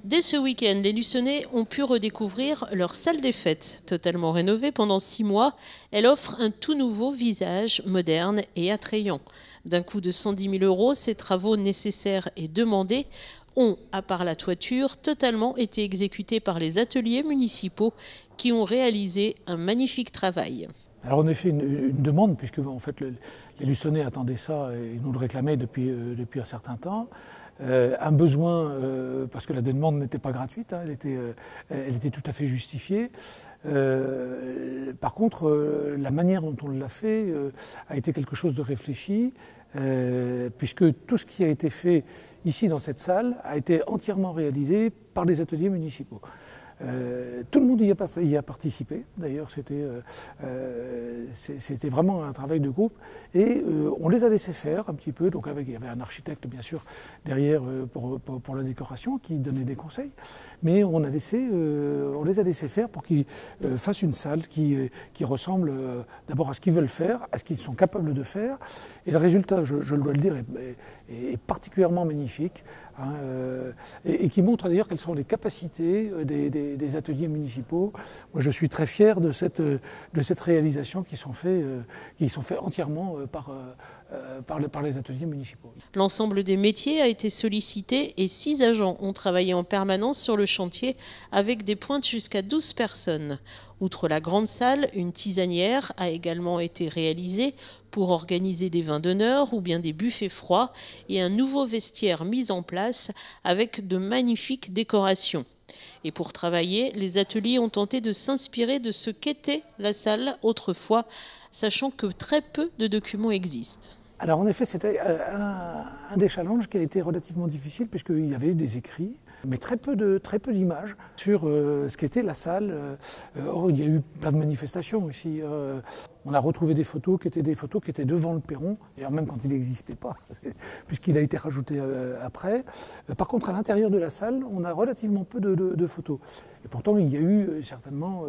Dès ce week-end, les Luçonnais ont pu redécouvrir leur salle des fêtes. Totalement rénovée pendant 6 mois, elle offre un tout nouveau visage moderne et attrayant. D'un coût de 110 000 €, ces travaux nécessaires et demandés ont, à part la toiture, totalement été exécutés par les ateliers municipaux qui ont réalisé un magnifique travail. Alors on a fait une demande, puisque en fait, les Luçonnais attendaient ça et nous le réclamaient depuis un certain temps. Un besoin, parce que la demande n'était pas gratuite, hein, elle était tout à fait justifiée. Par contre, la manière dont on l'a fait a été quelque chose de réfléchi, puisque tout ce qui a été fait ici dans cette salle a été entièrement réalisé par les ateliers municipaux. Tout le monde y a participé, d'ailleurs c'était vraiment un travail de groupe et on les a laissés faire un petit peu, donc il y avait un architecte bien sûr derrière pour la décoration qui donnait des conseils, mais on les a laissés faire pour qu'ils fassent une salle qui ressemble d'abord à ce qu'ils veulent faire, à ce qu'ils sont capables de faire, et le résultat, je dois le dire, est particulièrement magnifique, hein, et qui montre d'ailleurs quelles sont les capacités des ateliers municipaux. Moi, je suis très fier de cette réalisation qui sont faits entièrement par les ateliers municipaux. L'ensemble des métiers a été sollicité et 6 agents ont travaillé en permanence sur le chantier avec des pointes jusqu'à 12 personnes. Outre la grande salle, une tisanière a également été réalisée pour organiser des vins d'honneur ou bien des buffets froids et un nouveau vestiaire mis en place avec de magnifiques décorations. Et pour travailler, les ateliers ont tenté de s'inspirer de ce qu'était la salle autrefois, sachant que très peu de documents existent. Alors en effet, c'était un des challenges qui a été relativement difficile, puisqu'il y avait des écrits, mais très peu d'images sur ce qu'était la salle. Or, il y a eu plein de manifestations ici. On a retrouvé des photos qui étaient devant le perron, d'ailleurs même quand il n'existait pas, puisqu'il a été rajouté après. Par contre, à l'intérieur de la salle, on a relativement peu de photos. Et pourtant, il y a eu certainement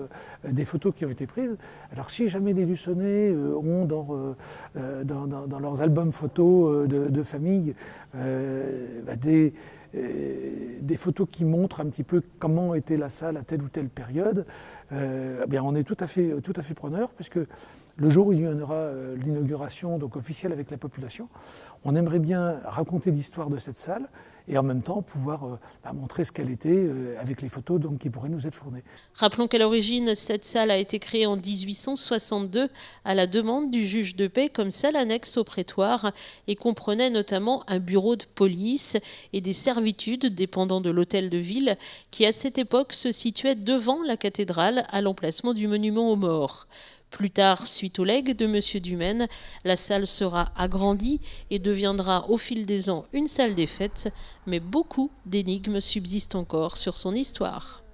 des photos qui ont été prises. Alors si jamais les Luçonnais ont dans leurs albums photos de famille des photos qui montrent un petit peu comment était la salle à telle ou telle période, bien on est tout à fait preneur, puisque le jour où il y en aura l'inauguration donc officielle avec la population, on aimerait bien raconter l'histoire de cette salle et en même temps pouvoir montrer ce qu'elle était avec les photos donc, qui pourraient nous être fournies. Rappelons qu'à l'origine, cette salle a été créée en 1862 à la demande du juge de paix comme salle annexe au prétoire et comprenait notamment un bureau de police et des servitudes dépendant de l'hôtel de ville qui à cette époque se situait devant la cathédrale à l'emplacement du monument aux morts. Plus tard, suite au legs de M. Dumaine, la salle sera agrandie et deviendra au fil des ans une salle des fêtes, mais beaucoup d'énigmes subsistent encore sur son histoire.